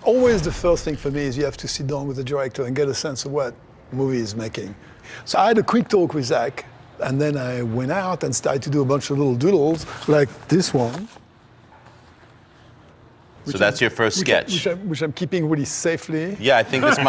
Always the first thing for me is you have to sit down with the director and get a sense of what movie he's making. So I had a quick talk with Zach, and then I went out and started to do a bunch of little doodles, like this one. So that's your first sketch? Which I'm keeping really safely. Yeah, I think this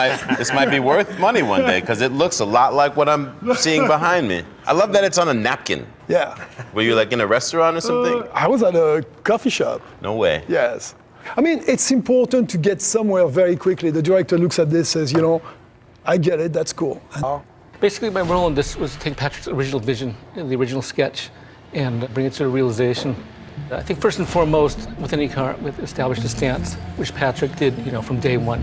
might be worth money one day, because it looks a lot like what I'm seeing behind me. I love that it's on a napkin. Yeah. Were you like in a restaurant or something? I was at a coffee shop. No way. Yes. I mean, it's important to get somewhere very quickly. The director looks at this, says, you know, I get it, that's cool. Basically, my role in this was to take Patrick's original vision, the original sketch, and bring it to a realization. I think first and foremost, with any car, with establish a stance, which Patrick did, you know, from day one.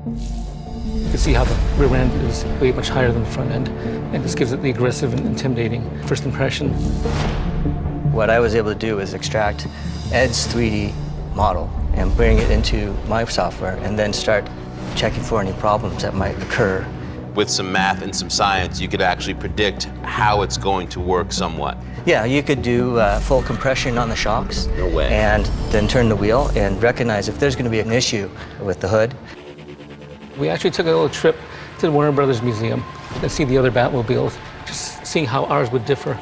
You can see how the rear end is way much higher than the front end, and this gives it the aggressive and intimidating first impression. What I was able to do was extract Ed's 3D model and bring it into my software, and then start checking for any problems that might occur. With some math and some science, you could actually predict how it's going to work somewhat. Yeah, you could do full compression on the shocks. No way. And then turn the wheel and recognize if there's going to be an issue with the hood. We actually took a little trip to the Warner Brothers Museum and see the other Batmobiles, just seeing how ours would differ.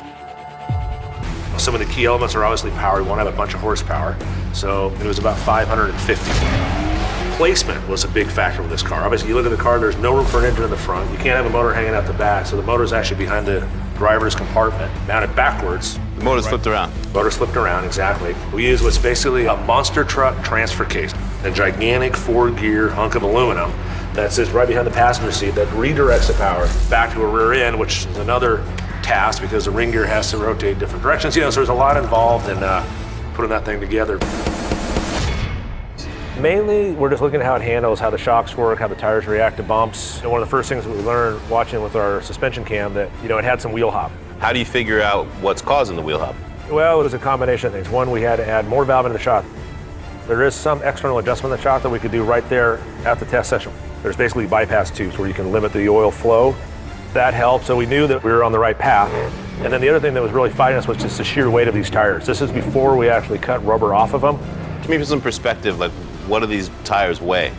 Some of the key elements are obviously power. We want to have a bunch of horsepower, so it was about 550. Placement was a big factor with this car. Obviously, you look at the car, there's no room for an engine in the front. You can't have a motor hanging out the back, so the motor's actually behind the driver's compartment, mounted backwards. The motor's flipped around. Motor's flipped around, exactly. We use what's basically a monster truck transfer case, a gigantic 4-gear hunk of aluminum that sits right behind the passenger seat that redirects the power back to a rear end, which is another task because the ring gear has to rotate different directions. You know, so there's a lot involved in putting that thing together. Mainly, we're just looking at how it handles, how the shocks work, how the tires react to bumps. And one of the first things that we learned watching with our suspension cam that, you know, it had some wheel hop. How do you figure out what's causing the wheel hop? Well, it was a combination of things. One, we had to add more valve into the shock. There is some external adjustment in the shock that we could do right there at the test session. There's basically bypass tubes where you can limit the oil flow. That helped, so we knew that we were on the right path. And then the other thing that was really fighting us was just the sheer weight of these tires. This is before we actually cut rubber off of them. Give me some perspective, like what do these tires weigh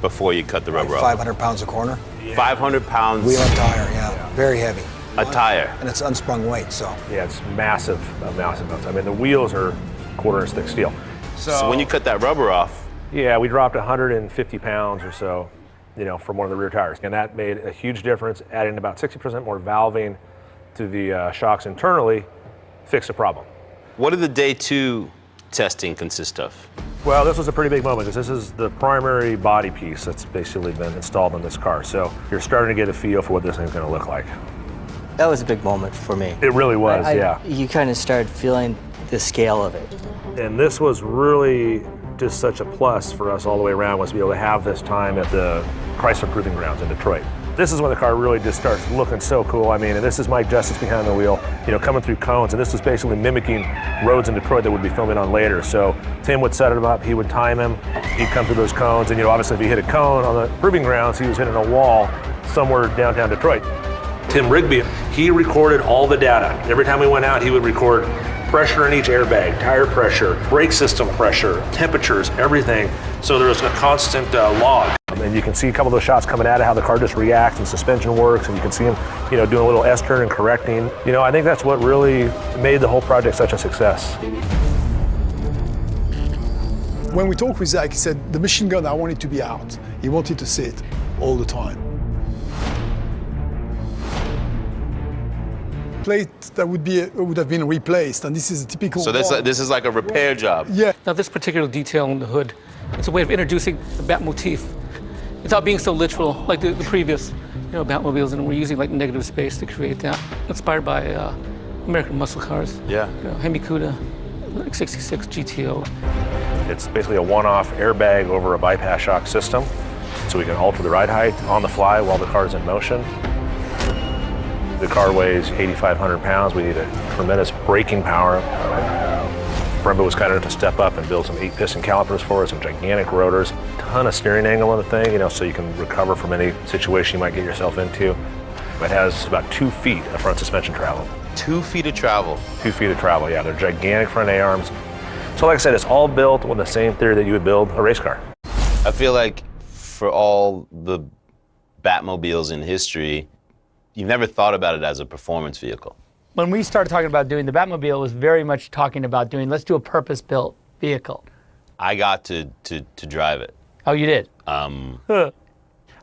before you cut the rubber off? 500 pounds a corner. Yeah. 500 pounds? Wheel and tire, yeah. Very heavy. A tire? And it's unsprung weight, so. Yeah, it's massive amounts. I mean, the wheels are quarter-inch thick steel. So when you cut that rubber off? Yeah, we dropped 150 pounds or so, you know, from one of the rear tires. And that made a huge difference, adding about 60% more valving to the shocks internally, fixed the problem. What did the day 2 testing consist of? Well, this was a pretty big moment because this is the primary body piece that's basically been installed in this car. So you're starting to get a feel for what this thing's going to look like. That was a big moment for me. It really was, yeah. You kind of started feeling the scale of it. And this was really just such a plus for us all the way around, was to be able to have this time at the Chrysler Proving Grounds in Detroit. This is when the car really just starts looking so cool. I mean, and this is Mike Justice behind the wheel, you know, coming through cones, and this was basically mimicking roads in Detroit that we'd be filming on later. So Tim would set him up, he would time him, he'd come through those cones, and you know, obviously if he hit a cone on the Proving Grounds, he was hitting a wall somewhere downtown Detroit. Tim Rigby, he recorded all the data. Every time we went out, he would record pressure in each airbag, tire pressure, brake system pressure, temperatures, everything. So there was a constant log. And you can see a couple of those shots coming out of how the car just reacts and suspension works, and you can see him, you know, doing a little S-turn and correcting. You know, I think that's what really made the whole project such a success. When we talked with Zach, he said, the machine gun, I want it to be out. He wanted to see it all the time. Plate that would have been replaced, and this is a typical. So this is like a repair job. Yeah. Now this particular detail on the hood, it's a way of introducing the Bat motif without being so literal like the previous, you know, Batmobiles, and we're using like negative space to create that. Inspired by American muscle cars. Yeah. You know, Hemi Cuda, like 66 GTO. It's basically a one-off airbag over a bypass shock system, so we can alter the ride height on the fly while the car's in motion. The car weighs 8,500 pounds. We need a tremendous braking power. Brembo was kind enough to step up and build some 8-piston calipers for us, some gigantic rotors, ton of steering angle on the thing, you know, so you can recover from any situation you might get yourself into. It has about 2 feet of front suspension travel. 2 feet of travel? 2 feet of travel, yeah. They're gigantic front A-arms. So like I said, it's all built with the same theory that you would build a race car. I feel like for all the Batmobiles in history, you've never thought about it as a performance vehicle. When we started talking about doing the Batmobile, it was very much talking about doing, let's do a purpose-built vehicle. I got to drive it. Oh, you did? I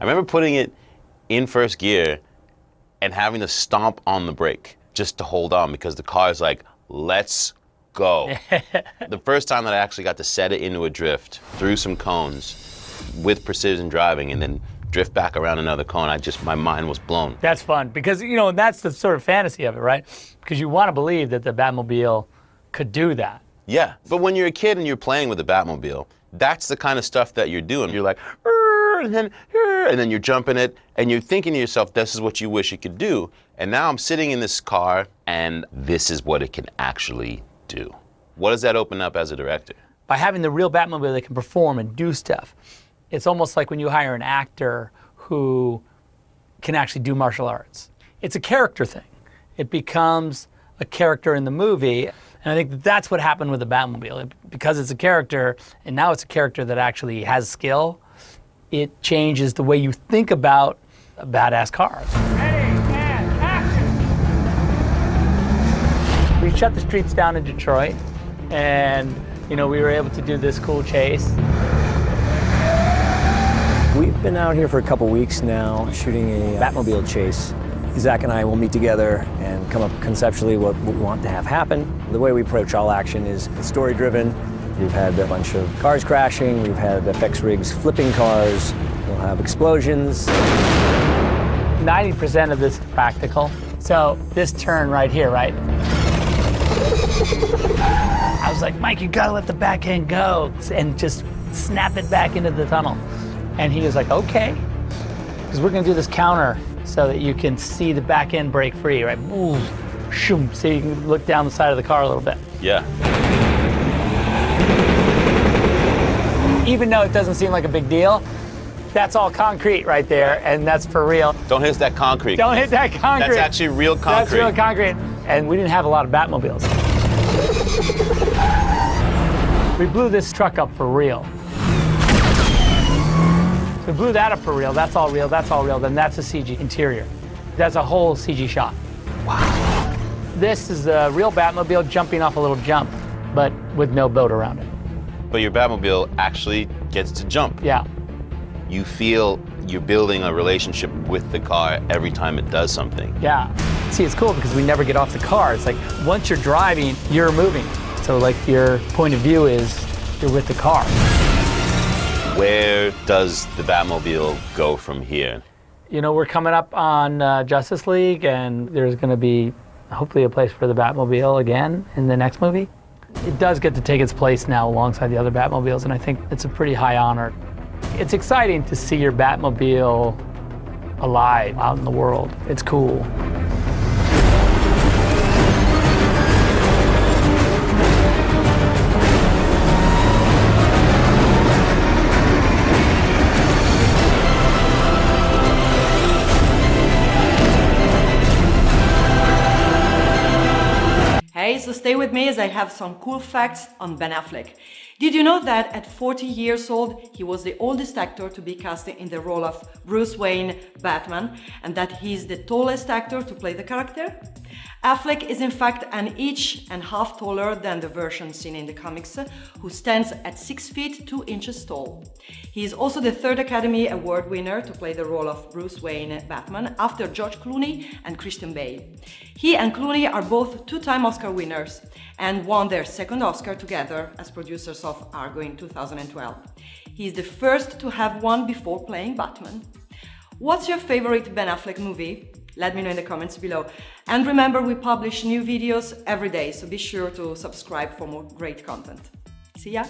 remember putting it in first gear and having to stomp on the brake just to hold on because the car is like, let's go. The first time that I actually got to set it into a drift through some cones with precision driving and then drift back around another cone, my mind was blown. That's fun because, you know, that's the sort of fantasy of it, right? Because you want to believe that the Batmobile could do that. Yeah, but when you're a kid and you're playing with the Batmobile, that's the kind of stuff that you're doing. You're like, and then you're jumping it, and you're thinking to yourself, this is what you wish it could do. And now I'm sitting in this car, and this is what it can actually do. What does that open up as a director? By having the real Batmobile that can perform and do stuff, it's almost like when you hire an actor who can actually do martial arts. It's a character thing. It becomes a character in the movie. And I think that's what happened with the Batmobile. Because it's a character, and now it's a character that actually has skill, it changes the way you think about a badass car. Ready, and action! We shut the streets down in Detroit, and you know, we were able to do this cool chase. We've been out here for a couple weeks now shooting a Batmobile chase. Zach and I will meet together and come up conceptually what we want to have happen. The way we approach all action is story-driven. We've had a bunch of cars crashing, we've had FX rigs flipping cars, we'll have explosions. 90% of this is practical. So this turn right here, right? I was like, Mike, you gotta let the back end go and just snap it back into the tunnel. And he was like, okay. Because we're gonna do this counter so that you can see the back end break free, right? Ooh, shoom, so you can look down the side of the car a little bit. Yeah. Even though it doesn't seem like a big deal, that's all concrete right there, and that's for real. Don't hit that concrete. Don't hit that concrete. That's actually real concrete. That's real concrete. And we didn't have a lot of Batmobiles. We blew this truck up for real. We blew that up for real. That's all real. That's all real. Then that's a CG interior. That's a whole CG shot. Wow. This is a real Batmobile jumping off a little jump, but with no boat around it. But your Batmobile actually gets to jump. Yeah. You feel you're building a relationship with the car every time it does something. Yeah. See, it's cool because we never get off the car. It's like once you're driving, you're moving. So like your point of view is you're with the car. Where does the Batmobile go from here? You know, we're coming up on Justice League, and there's going to be hopefully a place for the Batmobile again in the next movie. It does get to take its place now alongside the other Batmobiles, and I think it's a pretty high honor. It's exciting to see your Batmobile alive out in the world. It's cool. Hey, so stay with me as I have some cool facts on Ben Affleck. Did you know that at 40 years old, he was the oldest actor to be cast in the role of Bruce Wayne, Batman, and that he's the tallest actor to play the character? Affleck is in fact an inch and a half taller than the version seen in the comics, who stands at 6 feet 2 inches tall. He is also the third Academy Award winner to play the role of Bruce Wayne, Batman, after George Clooney and Christian Bale. He and Clooney are both two-time Oscar winners and won their second Oscar together as producers of Argo in 2012. He is the first to have won before playing Batman. What's your favorite Ben Affleck movie? Let me know in the comments below. And remember, we publish new videos every day, so be sure to subscribe for more great content. See ya!